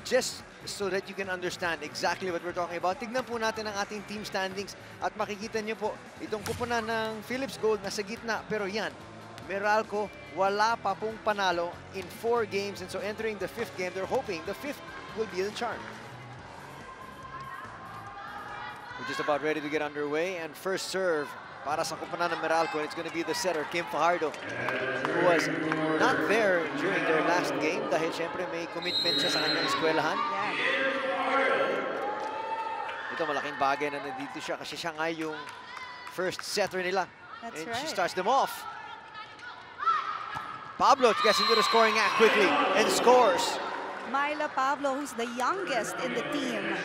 just so that you can understand exactly what we're talking about, tignan po natin ang ating team standings at makikita niyo po itong kupunan ng Philips Gold nasa gitna. Pero yan, Meralco wala pa pong panalo in 4 games, and so entering the 5th game, they're hoping the 5th will be the charm. We're just about ready to get underway, and first serve para sa kupunan ng Meralco, and it's going to be the setter, Kim Fajardo, who was not there during their last game dahil syempre may commitment siya sa kanyang eskwelahan. Ito malaking bagay na nandito siya kasi siya nga yung first setter nila. That's and right. She starts them off. Pablo gets into the scoring act quickly and scores. Myla Pablo, who's the youngest in the team.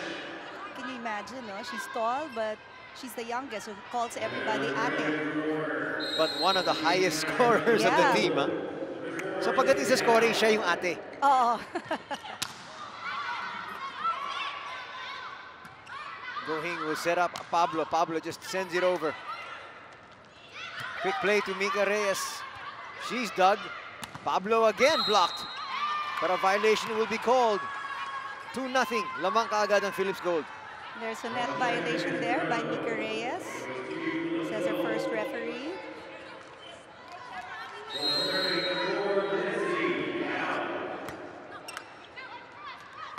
Can you imagine, no? She's tall, but she's the youngest, who calls everybody ate. But one of the highest scorers of the team, huh? So pagdating sa scoring, siya yung ate. Oo. Gohing will set up Pablo. Pablo just sends it over. Quick play to Mika Reyes. She's dug. Pablo again blocked. But a violation will be called. 2-0. Lamang kaagad ang Philips Gold. There's a net violation there by Mika Reyes, says her first referee.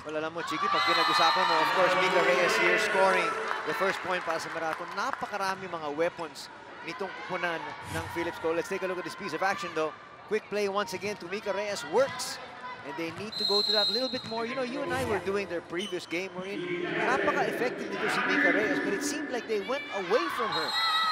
Well, alam mo, Chiki, pag pinag-usapan mo, of course, Mika Reyes here scoring the first point para sa Meralco. Napakarami mga weapons nitong kupunan ng Philips Gold. Let's take a look at this piece of action, though. Quick play once again to Mika Reyes. Works. And they need to go to that little bit more. You know, you and I were doing their previous game. We're in. Napaka-effective nito si Mika Reyes, but it seemed like they went away from her.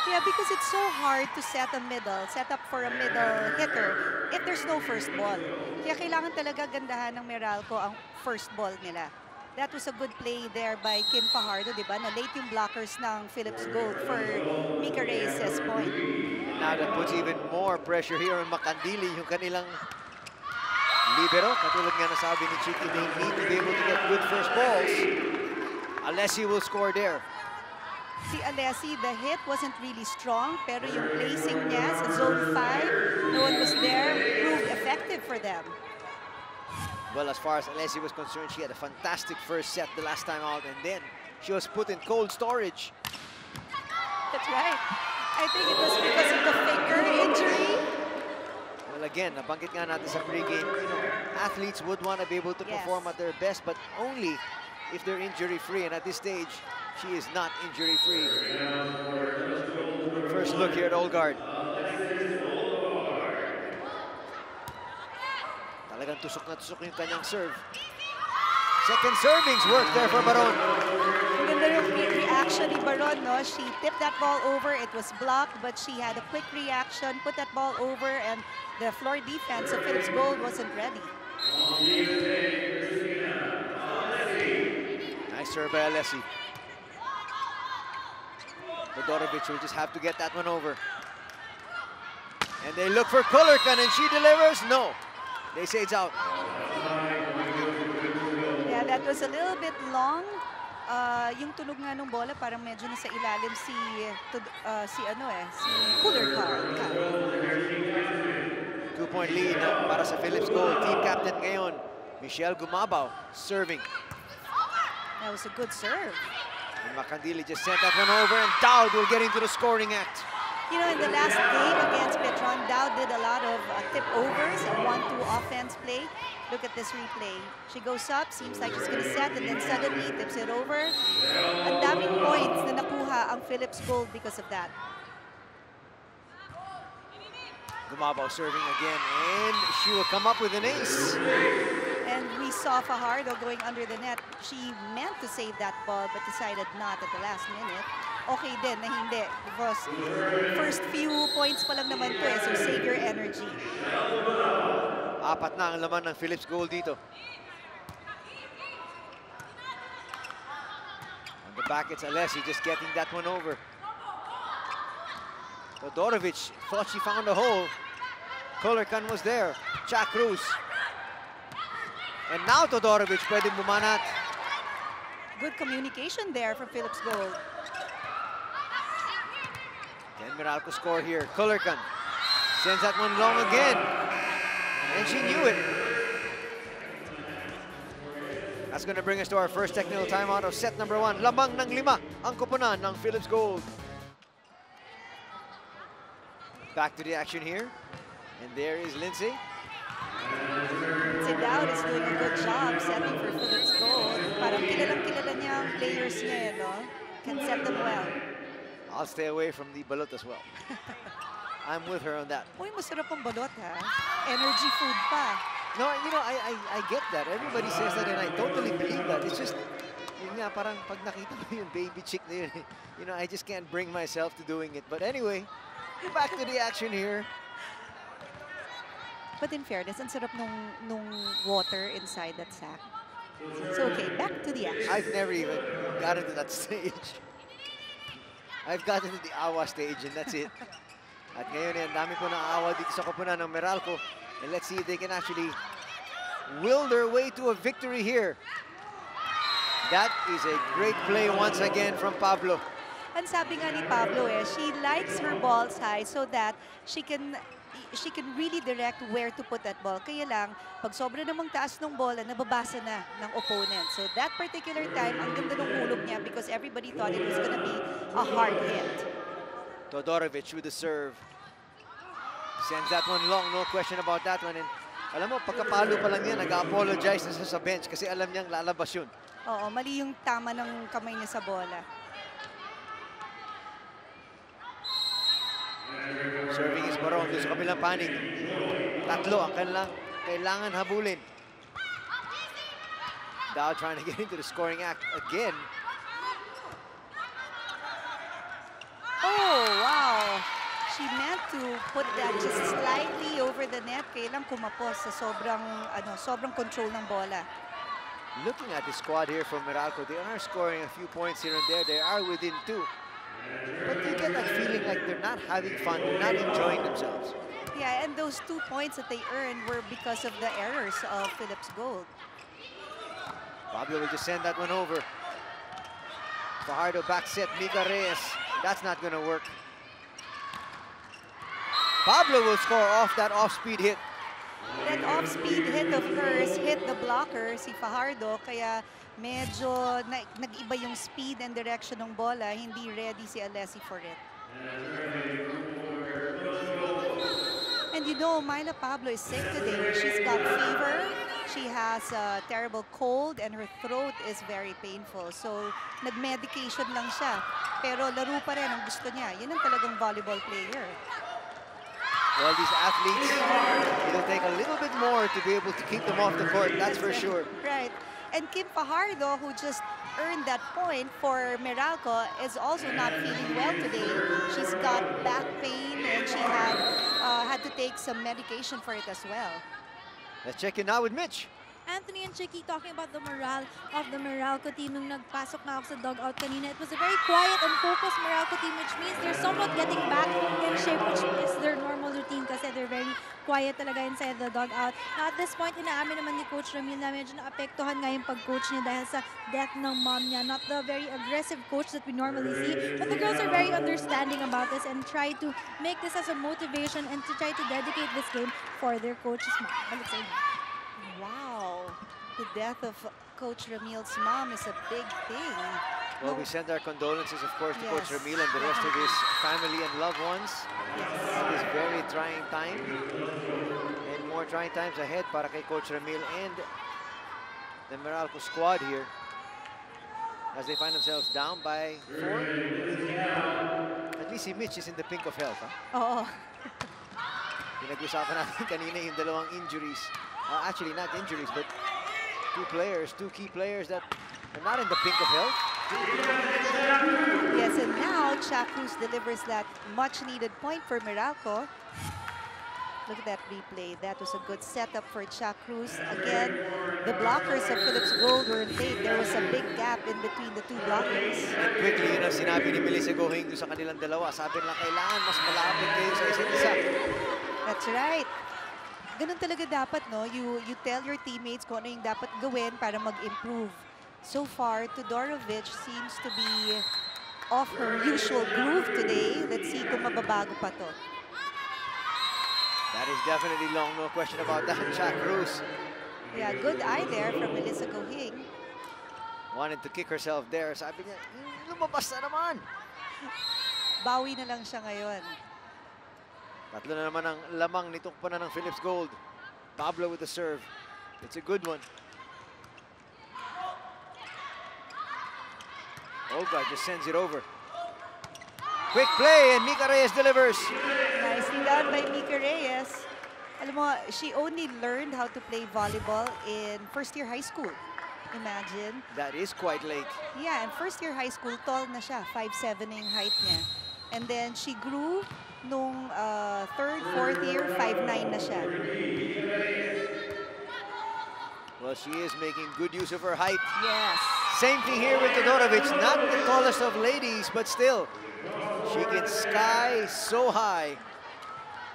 Yeah, because it's so hard to set up for a middle hitter if there's no first ball. Kaya kailangan talaga gandahan ng Meralco ang first ball nila. That was a good play there by Kim Fajardo, di ba? Na late yung blockers ng Philips Gold for Mika Reyes' point. Now that puts even more pressure here on Macandili, yung kanilang libero. Katulad nga nasabi ni Chiki, they need to be able to get good first balls. Alessi will score there. Si Alessi, the hit wasn't really strong, pero yung placing niya sa zone 5, no one was there, proved effective for them. Well, as far as Alessi was concerned, she had a fantastic first set the last time out, and then she was put in cold storage. That's right. I think it was because of the finger injury. Well, again, nabanggit nga natin sa pregame, you know, athletes would want to be able to perform at their best, but only if they're injury-free, and at this stage, she is not injury-free. First look here at Olgard. Talagang tusok na tusok yung kanyang serve. Second servings work there for Baron. Ganda yung reaction ni Baron, no? She tipped that ball over, it was blocked, but she had a quick reaction, put that ball over, and the floor defense of Philips Gold wasn't ready. Nice serve by Alessi. Todorovic will just have to get that one over. And they look for Kullerkan, and she delivers. No. They say it's out. Yeah, that was a little bit long. Yung tunog nga nung bola, parang medyo nasa ilalim si Kullerkan. 2-point lead para sa Philips Gold. Team captain ngayon, Michelle Gumabaw, serving. That was a good serve. And Macandili just sent that one over, and Dowd will get into the scoring act. You know, in the last game against Petron, Dowd did a lot of tip overs and 1-2 offense play. Look at this replay. She goes up, seems like she's going to set, and then suddenly tips it over. Ang daming points na nakuha ang Philips Gold because of that. Gumabaw serving again, and she will come up with an ace. And we saw Fajardo going under the net. She meant to save that ball, but decided not at the last minute. Okay din na hindi, because first few points pa lang naman to so save your energy. Apat na ang laman ng Philips Gold dito. On the back, it's Alessi just getting that one over. Todorovic thought she found a hole. Kullerkan was there. Jack Cruz. And now Todorovic pwedeng bumanat. Good communication there from Philips Gold. Can Meralco score here? Kullerkan sends that one long again. And she knew it. That's going to bring us to our first technical timeout of set number 1. Lamang ng 5 ang koponan ng Philips Gold. Back to the action here. And there is Lindsay. Si Dowd is doing a good job setting for Philips Gold. Parang kilalang-kilala niya ang players niya, no? Can set them well. I'll stay away from the balot as well. I'm with her on that. Uy, masarap ang balot, ha? Energy food pa. No, you know, I get that. Everybody says that and I totally believe that. It's just, yun nga, parang pag nakita mo yung baby chick na yun, you know, I just can't bring myself to doing it. But anyway, back to the action here. But in fairness, ang sarap nung water inside that sack. So, okay, back to the action. I've never even gotten to that stage. I've gotten to the awa stage and that's it. At ngayon, ang dami po ng awa dito sa koponan ng Meralco. And let's see if they can actually will their way to a victory here. That is a great play once again from Pablo. And sabi nga ni Pablo, she likes her balls high so that she can really direct where to put that ball. Kaya lang, pag sobra namang taas ng bola, nababasa na ng opponent. So that particular time, ang ganda ng hulog niya because everybody thought it was gonna be a hard hit. Todorovic with the serve. Sends that one long, no question about that one. And alam mo, pagkapalo pa lang yan, nag-apologize na sa bench kasi alam niyang lalabas yun. Oo, mali yung tama ng kamay niya sa bola. Serving is Baron doon sa kabilang panig. Tatlo ang kailangan habulin. Dow trying to get into the scoring act again. Oh, wow! She meant to put that just slightly over the net. Kailang kumapos sa sobrang control ng bola. Looking at the squad here from Meralco, they are scoring a few points here and there. They are within 2. But you get that feeling like they're not having fun, they're not enjoying themselves. Yeah, and those 2 points that they earned were because of the errors of Philips Gold. Pablo will just send that one over. Fajardo back set, Mika Reyes. That's not going to work. Pablo will score off that off-speed hit. That off-speed hit of hers hit the blocker, si Fajardo, kaya medyo nag-iba yung speed and direction ng bola. Hindi ready si Alessi for it. And you know, Myla Pablo is sick today. She's got fever. She has a terrible cold and her throat is very painful. So, nag-medication lang siya. Pero laro pa rin ang gusto niya. Yan ang talagang volleyball player. Well, these athletes, it'll take a little bit more to be able to keep them off the court, that's for sure. Right. And Kim Fajardo, who just earned that point for Meralco, is also not feeling well today. She's got back pain and she had to take some medication for it as well. Let's check in now with Mitch. Anthony and Chicky talking about the morale of the Meralco team nung nagpasok na ako sa dugout kanina. It was a very quiet and focused Meralco team, which means they're somewhat getting back in shape, which is their normal routine kasi they're very quiet talaga inside the dugout. Now, at this point, inaamin naman ni Coach Ramil na medyo naapektuhan nga yung pag-coach niya dahil sa death ng mom niya. Not the very aggressive coach that we normally see, but the girls are very understanding about this and try to make this as a motivation and to try to dedicate this game for their coach's mom. Balik sa inyo. Wow. The death of Coach Ramil's mom is a big thing. Well, we send our condolences, of course, to Yes. Coach Ramil and the rest of his family and loved ones. At this very trying time. And more trying times ahead para kay Coach Ramil and the Meralco squad here. As they find themselves down by 4. At least si Mitch is in the pink of health, huh? Oo. Pinag-usapan natin kanina yung dalawang injuries. Actually, not injuries, but two key players that are not in the pink of health. Yes, and now Cha Cruz delivers that much-needed point for Meralco. Look at that replay. That was a good setup for Cha Cruz. Again, the blockers of Philips Gold were late. There was a big gap in between the 2 blockers. And quickly, yun ang sinabi ni Melissa Gohing sa kanilang dalawa. Sabi nila, kailangan mas malapit kayo sa isa't isa. That's right. Ganun talaga dapat, no? You tell your teammates kung ano yung dapat gawin para mag-improve. So far, Todorovic seems to be off her usual groove today. Let's see kung mababago pa to. That is definitely long, no question about that. Cha Cruz. Yeah, good eye there from Melissa Gohing. Wanted to kick herself there. Sabi niya, lumabas na naman. Bawi na lang siya ngayon. Tatlo na naman ang lamang nitong kupunan ng Philips Gold. Pablo with the serve. It's a good one. Olga just sends it over. Quick play and Mika Reyes delivers. Nicely done by Mika Reyes. Alam mo, she only learned how to play volleyball in first-year high school. Imagine. That is quite late. Yeah, and first-year high school, tall na siya. 5'7" na yung height niya. And then she grew nung third, fourth year, 5'9" na siya. Well, she is making good use of her height. Yes. Same thing here with Todorovic. Not the tallest of ladies, but still, she can sky so high.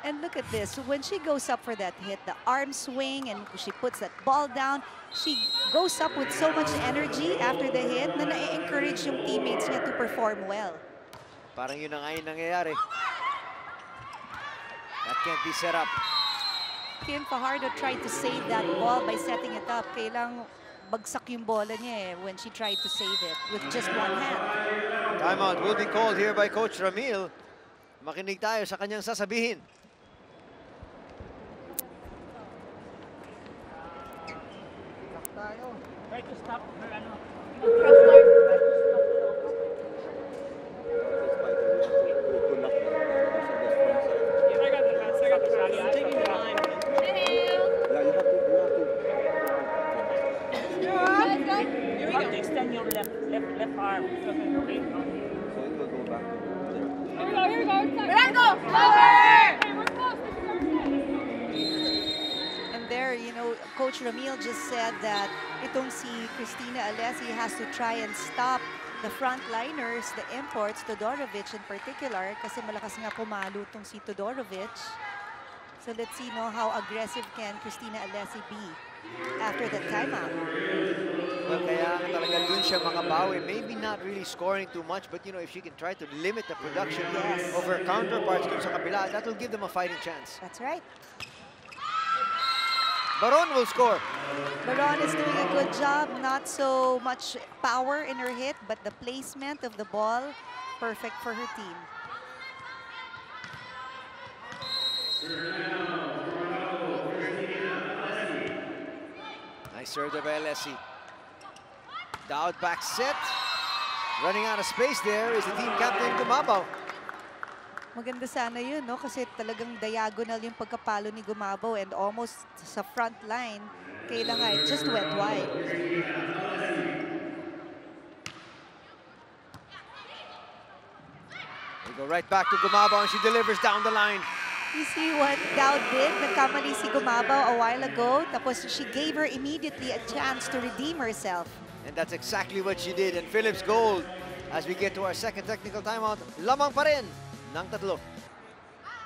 And look at this. When she goes up for that hit, the arm swing, and she puts that ball down, she goes up with so much energy after the hit na na-encourage yung teammates niya to perform well. Parang yun na nga yung nangyayari. That can't be set up. Kim Fajardo tried to save that ball by setting it up. Kailang bagsak yung bola niya when she tried to save it with just one hand. Timeout will be called here by Coach Ramil. Makinig tayo sa kanyang sasabihin. Try to stop her, ano. You have to extend your left arm. Okay. Here we go. Miranda, power! And there, you know, Coach Ramil just said that itong si Cristina Alesi has to try and stop the frontliners, the imports, Todorovic in particular, kasi malakas nga pumalo tong si Todorovic. So let's see how aggressive can Cristina Alesi be after the timeout. Well, kaya talaga dun siya makabawi. Maybe not really scoring too much, but if she can try to limit the production of her counterparts dun sa kabila, that will give them a fighting chance. That's right. Baron will score. Baron is doing a good job. Not so much power in her hit, but the placement of the ball, perfect for her team. Nice serve by Alesi. Dowd back set. Running out of space there is the team captain, Gumabaw. Maganda sana yun, no? Kasi talagang diagonal yung pagkapalo ni Gumabaw and almost sa front line, kailangan it just went wide. We go right back to Gumabaw and she delivers down the line. You see what Dowd did? Nagkamali si Gumabaw a while ago, tapos she gave her immediately a chance to redeem herself. And that's exactly what she did. And Philips Gold, as we get to our second technical timeout, lamang pa rin ng tatlo.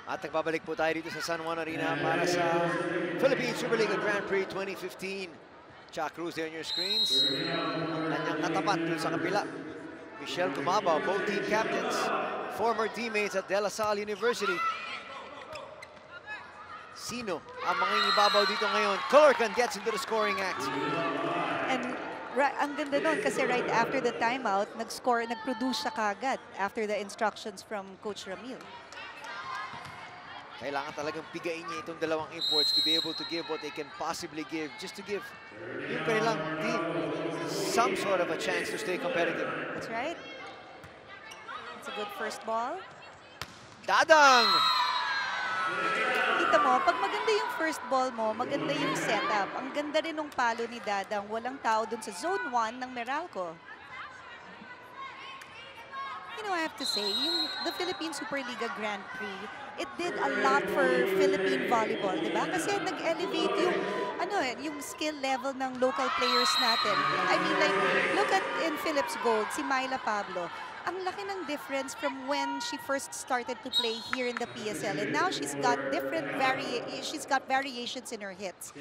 At nagbabalik po tayo dito sa San Juan Arena para sa Philippine Superliga Grand Prix 2015. Chuck Cruz there on your screens. Ang kanyang katapat dun sa kapila. Michelle Gumabaw, both team captains, former teammates at De La Salle University. Sino ang mga ibabaw dito ngayon? Colorcan gets into the scoring act. And ang ganda nun kasi right after the timeout, nag-produce siya kagad after the instructions from Coach Ramil. Kailangan talagang pigain niya itong dalawang imports to be able to give what they can possibly give, just to give yung kanilang team some sort of a chance to stay competitive. That's right. It's a good first ball. Dadang! Kita mo, pag maganda yung first ball mo, maganda yung setup. Ang ganda rin ng palo ni Dadang. Walang tao dun sa zone 1 ng Meralco. You know, I have to say, the Philippine Superliga Grand Prix, it did a lot for Philippine volleyball, di ba? Kasi nag-elevate yung skill level ng local players natin. I mean, like, look at in Philips Gold, si Myla Pablo. Ang laki ng difference from when she first started to play here in the PSL. And now she's got variations in her hits.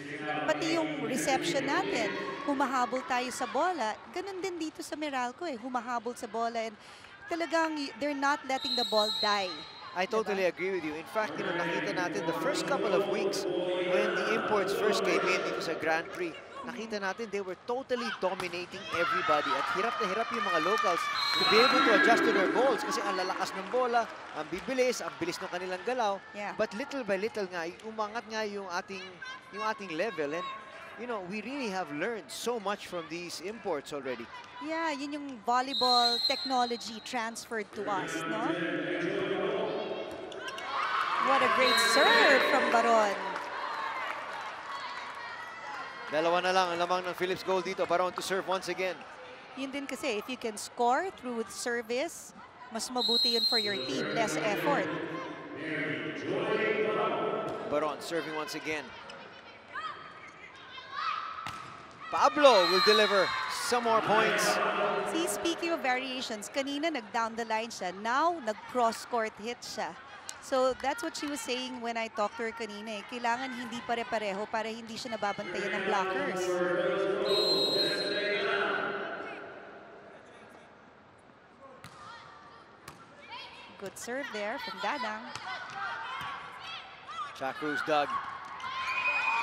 Pati yung reception natin, humahabol tayo sa bola. Ganun din dito sa Meralco humahabol sa bola. And talagang they're not letting the ball die. I totally agree with you. In fact, nakita natin the first couple of weeks when the imports first came in dito sa Grand Prix, nakita natin they were totally dominating everybody at hirap na hirap yung mga locals to be able to adjust to their balls kasi ang lalakas ng bola, ang bilis ng kanilang galaw. Yeah. But little by little nga, umangat nga yung ating level, and you know, we really have learned so much from these imports already. Yeah, yun yung volleyball technology transferred to us, no? What a great serve from Baron. Dalawa na lang ang lamang ng Philips goal dito. Baron to serve once again. Yun din kasi, if you can score through service, mas mabuti yun for your team, less effort. Baron serving once again. Pablo will deliver some more points. See, speaking of variations, kanina nag-down the line siya. Now, nag-cross-court hit siya. So, that's what she was saying when I talked to her kanina. Kailangan hindi pare-pareho para hindi siya nababantayan ng blockers. Good serve there from Dadang. Chacruz dug.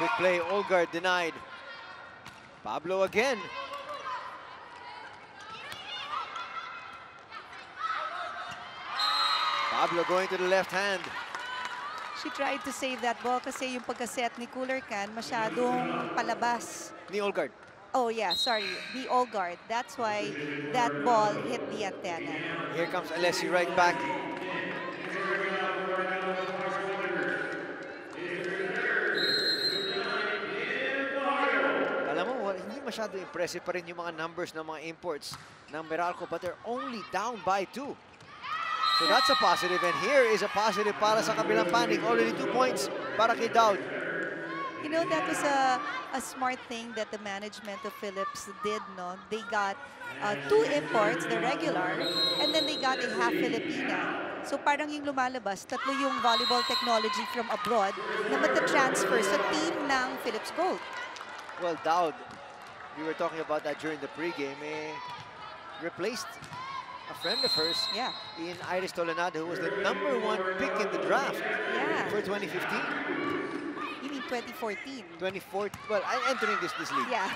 Quick play, Olgard denied. Pablo again. Pablo going to the left hand. She tried to save that ball kasi yung pagkaset ni Cooler Can masyadong palabas. Ni Olgard. Oh yeah, sorry, the Olgard. That's why that ball hit the antenna. Here comes Alessi right back. Alam mo, hindi masyado impressive pa rin yung mga numbers ng mga imports ng Meralco, but they're only down by 2. So that's a positive, and here is a positive para sa kabilang panig. Already 2 points para kay Daud. You know, that was a smart thing that the management of Philips did, no? They got 2 imports, the regular, and then they got a half Filipina. So parang yung lumalabas, tatlo yung volleyball technology from abroad na mata-transfer sa team ng Philips Gold. Well, Daud, we were talking about that during the pregame, replaced a friend of hers in Iris Tolenado, who was the #1 pick in the draft for 2015. You mean 2014? 2014. Well, I'm entering this league. Yeah.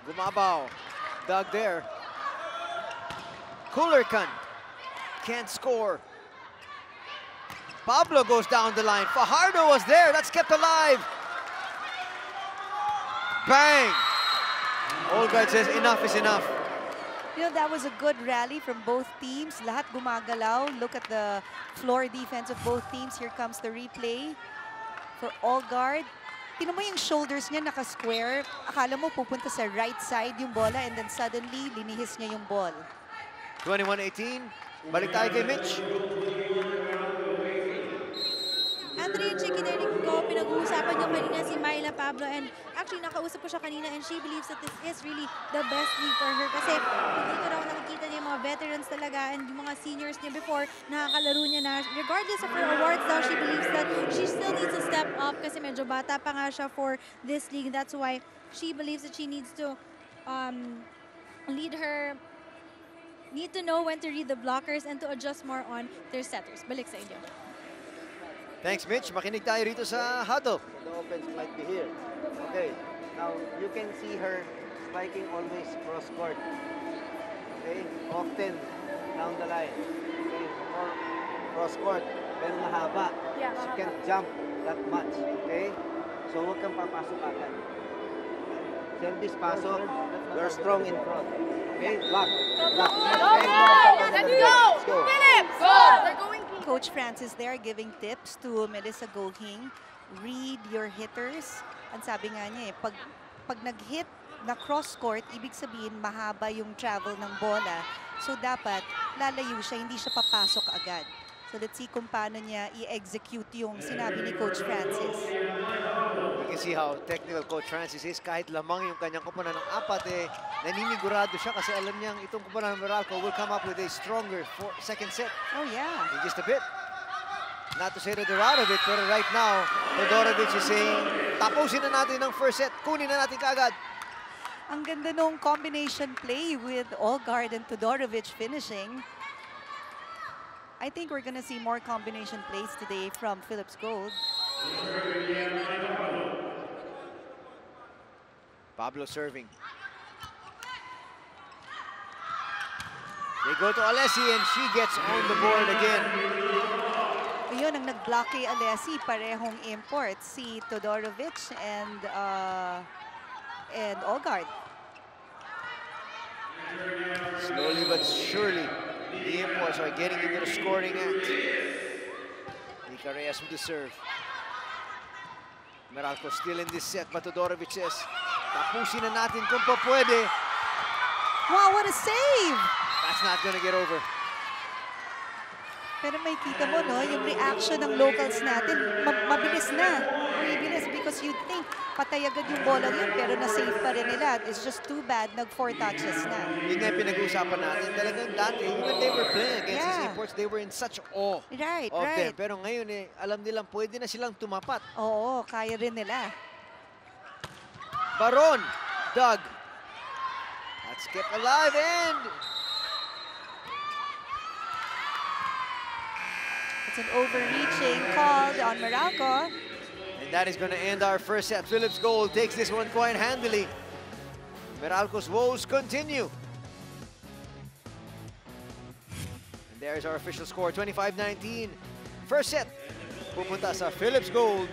Gumabaw. Dug there. Coolercan can't score. Pablo goes down the line. Fajardo was there. That's kept alive. Bang! Olgard says enough is enough. You know, that was a good rally from both teams. Lahat gumagalaw. Look at the floor defense of both teams. Here comes the replay for Olgard. Tingnan mo yung shoulders niya naka-square. Akala mo pupunta sa right side yung bola, and then suddenly linihis niya yung ball. 21-18. Balik tayo kay Mitch. Andre and Chicky, narinig ko, pinag-uusapan niyo kanina si Myla Pablo, and actually nakausap ko siya kanina, and she believes that this is really the best league for her kasi dito raw nakikita niya yung mga veterans talaga and yung mga seniors niya before, nakakalaro niya na. Regardless of her awards daw, she believes that she still needs to step up kasi medyo bata pa nga siya for this league. That's why she believes that she needs to need to know when to read the blockers and to adjust more on their setters. Balik sa inyo. Thanks, Mitch. Makinig tayo rito sa huddle. The offense might be here. Okay, now you can see her spiking always cross court. Okay, often down the line. Okay, more cross court, pero mahaba. Yeah, She mahaba. can't jump that much. Okay, so huwag kang papasok agad. Service pasok, you're strong in front. Okay, block. Block. Let's go! Philips! Go! They're going Coach Francis there giving tips to Melissa Gohing. Read your hitters. Ang sabi nga niya pag nag-hit na cross-court, ibig sabihin mahaba yung travel ng bola. So dapat lalayo siya, hindi siya papasok agad. So let's see kung paano niya i-execute yung sinabi ni Coach Francis. You can see how technical Coach Francis is. Kahit lamang yung kanyang kupunan ng 4, naninigurado siya kasi alam niyang itong kupunan ng Meralco will come up with a stronger second set. Oh yeah. In just a bit. Not to say Todorovic, pero right now, Todorovic is saying, tapusin na natin ng first set. Kunin na natin kaagad. Ang ganda nung combination play with Olgard and Todorovic finishing. I think we're gonna see more combination plays today from Philips Gold. Pablo serving. They go to Alessi and she gets on the board again. Ayun, ang nag-block kay Alessi, parehong imports, si Todorovic and Ogard. Slowly but surely, the imports are getting into the scoring act. Mika Reyes with the serve. Meralco still in this set, but Todorovic says, tapusin na natin kung pa pwede. Wow, what a save! That's not gonna get over. Pero may kita mo, no, yung reaction ng locals natin, mabilis na. Mabilis because you'd think patay agad yung bola yun, pero na-save pa rin nila. It's just too bad, nag-4 touches na. Yun nga yung pinag-uusapan natin. Talagang dati, when they were playing against these imports, they were in such awe Right, of them. right. Pero ngayon, alam nilang pwede na silang tumapat. Oo, kaya rin nila. Baron, Doug. That's kept alive and It's an overreaching called on Meralco. and that is going to end our first set. Philips Gold takes this one quite handily. Meralco's woes continue. And there's our official score, 25-19. First set, pupunta sa Philips Gold.